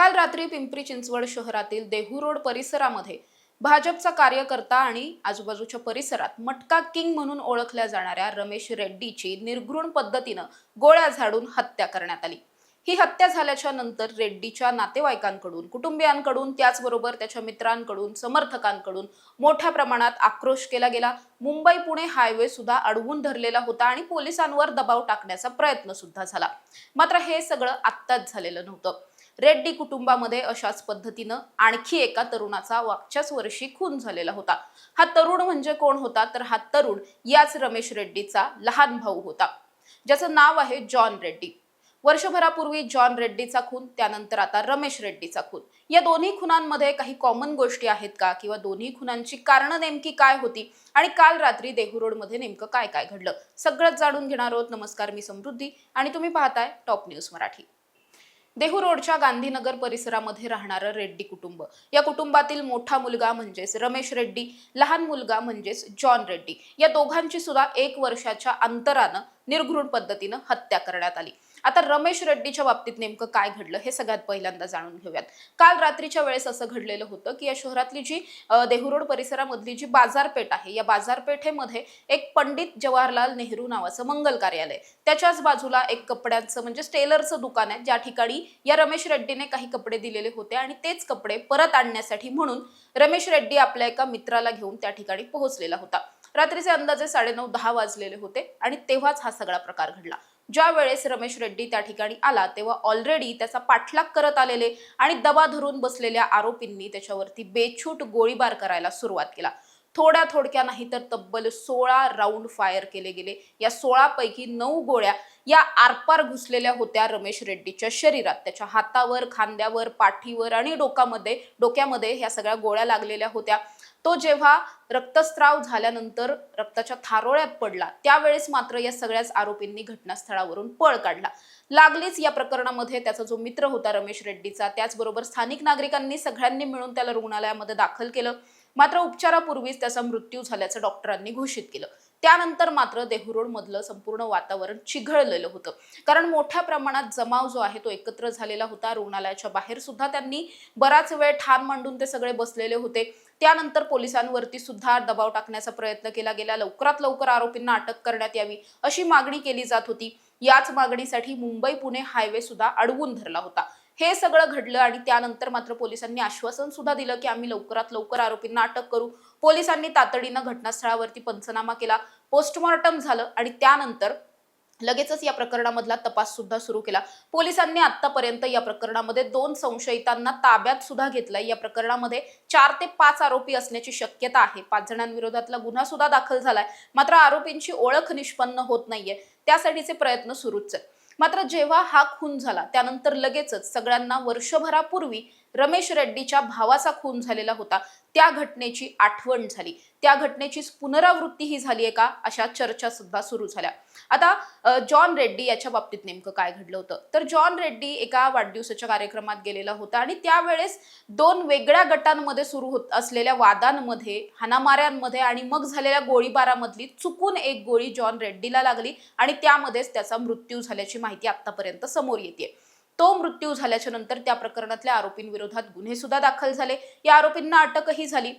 काल रात्री पिंपरी चिंचवड शहरातील देहू रोड परिसरामध्ये भाजपचा कार्यकर्ता आणि आजूबाजूच्या परिसरात मटका किंग म्हणून ओळखल्या जाणाऱ्या रमेश रेड्डीची निर्घृण पद्धतीनं गोळ्या झाडून हत्या करण्यात आली। ही हत्या झाल्याच्या नंतर रेड्डीच्या नातेवाईकांकडून, कुटुंबियांकडून, त्याचबरोबर त्याच्या मित्रांकडून, समर्थकांकडून मोठ्या प्रमाणात आक्रोश केला गेला। मुंबई पुणे हायवे सुद्धा अडवून धरलेला होता आणि पोलिसांवर दबाव टाकण्याचा प्रयत्न सुद्धा झाला। मात्र हे सगळं आत्ताच झालेलं नव्हतं। रेड्डी कुटुंबामध्ये अशाच पद्धतीनं आणखी एका तरुणाचा मागच्याच वर्षी खून झालेला होता। हा तरुण म्हणजे कोण होता तर हा तरुण याच रमेश रेड्डीचा लहान भाऊ होता, ज्याचं नाव आहे जॉन रेड्डी। वर्षभरापूर्वी जॉन रेड्डीचा खून, त्यानंतर आता रमेश रेड्डीचा खून। या दोन्ही खुनांमध्ये काही कॉमन गोष्टी आहेत का, किंवा दोन्ही खुनांची कारणं नेमकी काय होती आणि काल रात्री देहू रोड मध्ये नेमकं काय काय घडलं, सगळंच जाणून घेणार आहोत। नमस्कार, मी समृद्धी आणि तुम्ही पाहताय टॉप न्यूज मराठी। देहू रोडच्या गांधीनगर परिसरामध्ये राहणारं रेड्डी कुटुंब, या कुटुंबातील मोठा मुलगा म्हणजेच रमेश रेड्डी, लहान मुलगा म्हणजेच जॉन रेड्डी, या दोघांची सुद्धा 1 वर्षाच्या अंतरानं निर्घृण पद्धतीनं हत्या करण्यात आली। आता रमेश रेड्डीच्या बाबतीत नेमकं काय घडलं हे सगळ्यात पहिल्यांदा जाणून घेऊयात। काल रात्रीच्या वेळेस असं घडलेलं होतं की या शहरातली जी देहू रोड परिसरामधली जी बाजारपेठ आहे, या बाजारपेठेमध्ये एक पंडित जवाहरलाल नेहरू नावाचं मंगल कार्यालय, त्याच्याच बाजूला एक कपड्यांचं म्हणजे टेलरचं दुकान आहे, ज्या ठिकाणी या रमेश रेड्डीने काही कपडे दिलेले होते आणि तेच कपडे परत आणण्यासाठी म्हणून रमेश रेड्डी आपल्या एका मित्राला घेऊन त्या ठिकाणी पोहोचलेला होता। रात्रीचे अंदाजे 9:30-10 वाजलेले होते आणि तेव्हाच हा सगळा प्रकार घडला। ज्या वेळेस रमेश रेड्डी त्या ठिकाणी आला तेव्हा ऑलरेडी त्याचा पाठलाग करत आलेले आणि दबा धरून बसलेल्या आरोपींनी त्याच्यावरती बेछूट गोळीबार करायला सुरुवात केला। थोड्या नाही तर तब्बल 16 राऊंड फायर केले गेले। या 16 पैकी 9 गोळ्या या आरपार घुसलेल्या होत्या रमेश रेड्डीच्या शरीरात। त्याच्या हातावर, खांद्यावर, पाठीवर आणि डोक्यामध्ये ह्या सगळ्या गोळ्या लागलेल्या होत्या। तो जेव्हा रक्तस्राव झाल्यानंतर रक्ताच्या थारोळ्यात पडला, त्यावेळेस मात्र या सगळ्याच आरोपींनी घटनास्थळावरून पळ काढला। लागलीच या प्रकरणामध्ये त्याचा जो मित्र होता रमेश रेड्डीचा, त्याचबरोबर स्थानिक नागरिकांनी सगळ्यांनी मिळून त्याला रुग्णालयामध्ये दाखल केलं। मात्र उपचारापूर्वीच त्याचा मृत्यू झाल्याचं डॉक्टरांनी घोषित केलं। त्यानंतर मात्र देहू रोड मधलं संपूर्ण वातावरण चिघळलेलं होतं, कारण मोठ्या प्रमाणात जमाव जो आहे तो एकत्र झालेला होता। रुग्णालयाच्या बाहेर सुद्धा त्यांनी बराच वेळ ठाण मांडून ते सगळे बसलेले होते। त्यानंतर पोलिसांवरती सुद्धा दबाव टाकण्याचा प्रयत्न केला गेला। लवकरात लवकर आरोपींना अटक करण्यात यावी अशी मागणी केली जात होती। याच मागणीसाठी मुंबई पुणे हायवे सुद्धा अडवून धरला होता। हे सगळं घडलं आणि त्यानंतर मात्र पोलिसांनी आश्वासन सुद्धा दिलं की आम्ही लवकरात लवकर आरोपींना अटक करू। पोलिसांनी तातडीनं घटनास्थळावरती पंचनामा केला, पोस्टमॉर्टम झालं आणि त्यानंतर लगेचच या प्रकरणामधला तपास सुद्धा सुरू केला। पोलिसांनी आतापर्यंत या प्रकरणामध्ये 2 संशयितांना ताब्यात सुद्धा घेतलाय। या प्रकरणामध्ये 4 ते 5 आरोपी असण्याची शक्यता आहे। 5 जणांविरोधातला गुन्हा सुद्धा दाखल झालाय, मात्र आरोपींची ओळख निष्पन्न होत नाहीये, त्यासाठीचे प्रयत्न सुरूच आहेत। मात्र जेव्हा हा खून झाला त्यानंतर लगेचच सगळ्यांना वर्षभरापूर्वी रमेश रेड्डीच्या भावाचा खून झालेला होता, त्या घटनेची आठवण झाली। त्या घटनेची पुनरावृत्ती ही झाली आहे का, अशा चर्चा सुद्धा सुरू झाल्या। आता जॉन रेड्डी याच्या बाबतीत नेमकं काय घडलं होतं तर जॉन रेड्डी एका वाढदिवसाच्या कार्यक्रमात गेलेला होता आणि त्यावेळेस 2 वेगळ्या गटांमध्ये सुरू होत असलेल्या वादांमध्ये, हाणामाऱ्यांमध्ये आणि मग झालेल्या गोळीबारामधली चुकून एक गोळी जॉन रेड्डीला लागली आणि त्यामध्येच त्याचा मृत्यू झाल्याची माहिती आतापर्यंत समोर येते। तो मृत्यू झाल्याच्या नंतर त्या प्रकरणातल्या आरोपींविरोधात गुन्हे सुद्धा दाखल झाले। या आरोपींना अटकही झाली,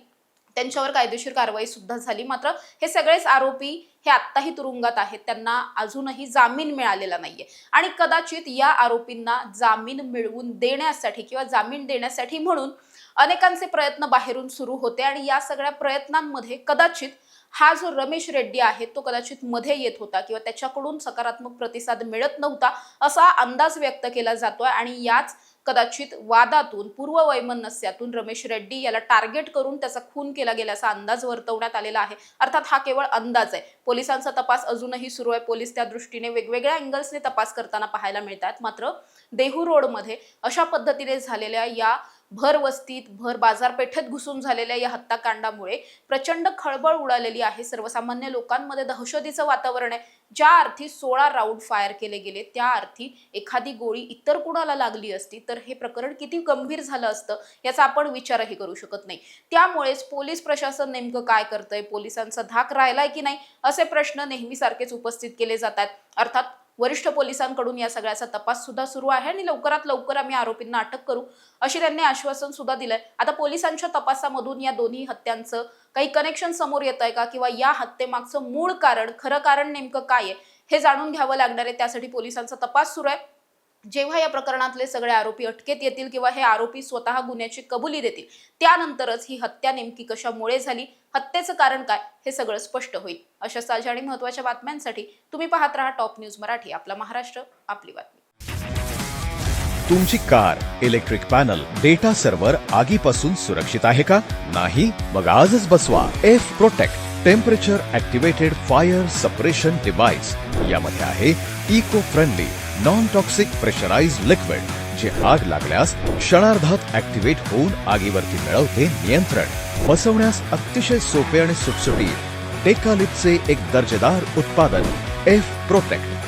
त्यांच्यावर कायदेशीर कारवाई सुद्धा झाली। मात्र हे सगळेच आरोपी हे आत्ताही तुरुंगात आहेत, त्यांना अजूनही जामीन मिळालेला नाहीये आणि कदाचित या आरोपींना जामीन मिळवून देण्यासाठी किंवा जामीन देण्यासाठी म्हणून अनेकांचे प्रयत्न बाहेरून सुरू होते आणि या सगळ्या प्रयत्नांमध्ये कदाचित हा जो रमेश रेड्डी आहे तो कदाचित मध्ये येत होता किंवा त्याच्याकडून सकारात्मक प्रतिसाद मिळत नव्हता असा अंदाज व्यक्त केला जातोय आणि याच कदाचित वादातून, पूर्ववैमनस्यातून रमेश रेड्डी याला टार्गेट करून त्याचा खून केला गेल्याचा अंदाज वर्तवण्यात आलेला आहे। अर्थात हा केवळ अंदाज आहे, पोलिसांचा तपास अजूनही सुरू आहे। पोलीस त्या दृष्टीने वेगवेगळ्या अँगल्सने तपास करताना पाहायला मिळतात। मात्र देहू रोड मध्ये अशा पद्धतीने झालेल्या या भर वस्तीत, भर बाजारपेठेत घुसून झालेल्या या हत्याकांडामुळे प्रचंड खळबळ उडालेली आहे। सर्वसामान्य लोकांमध्ये दहशतीचं वातावरण आहे। ज्या अर्थी 16 राऊंड फायर केले गेले, त्या अर्थी एखादी गोळी इतर कुणाला लागली असती तर हे प्रकरण किती गंभीर झालं असतं याचा आपण विचारही करू शकत नाही। त्यामुळेच पोलीस प्रशासन नेमकं काय करतंय, पोलिसांचा धाक राहिलाय की नाही, असे प्रश्न नेहमीसारखेच उपस्थित केले जातात। अर्थात वरिष्ठ पोलिसांकडून या सगळ्याचा तपास सुद्धा सुरू आहे आणि लवकरात लवकर आम्ही आरोपींना अटक करू अशी त्यांनी आश्वासन सुद्धा दिलंय. आता पोलिसांच्या तपासामधून या दोन्ही हत्यांचं काही कनेक्शन समोर येत आहे का किंवा या हत्येमागचं मूळ कारण, खरं कारण नेमकं काय आहे हे जाणून घ्यावं लागणार आहे. त्यासाठी पोलिसांचा तपास सुरू आहे. जेव्हा या प्रकरणातले सगळे आरोपी अटकेत येतील किंवा हे आरोपी स्वतः गुन्ह्याची कबुली देतील त्यानंतरच ही हत्या नेमकी कशामुळे झाली, हत्येचं कारण काय हे सगळं स्पष्ट होईल. अशा ताज्या आणि महत्त्वाच्या बातम्यांसाठी तुम्ही पाहत राहा टॉप न्यूज मराठी. आपला महाराष्ट्र, आपली बातमी. तुमची car, electric panel, data server आगीपासून सुरक्षित आहे का? नाही? मग आजच बसवा F protect temperature activated fire suppression device. यामध्ये आहे eco friendly non toxic pressurised liquid जे आग लागल्यास क्षणार्धात ऍक्टिव्हेट होऊन आगीवरती मिळवते नियंत्रण. बसवण्यास अतिशय सोपे आणि सुटसुटीत टेकालिपचे एक दर्जेदार उत्पादन एफ प्रोटेक्ट.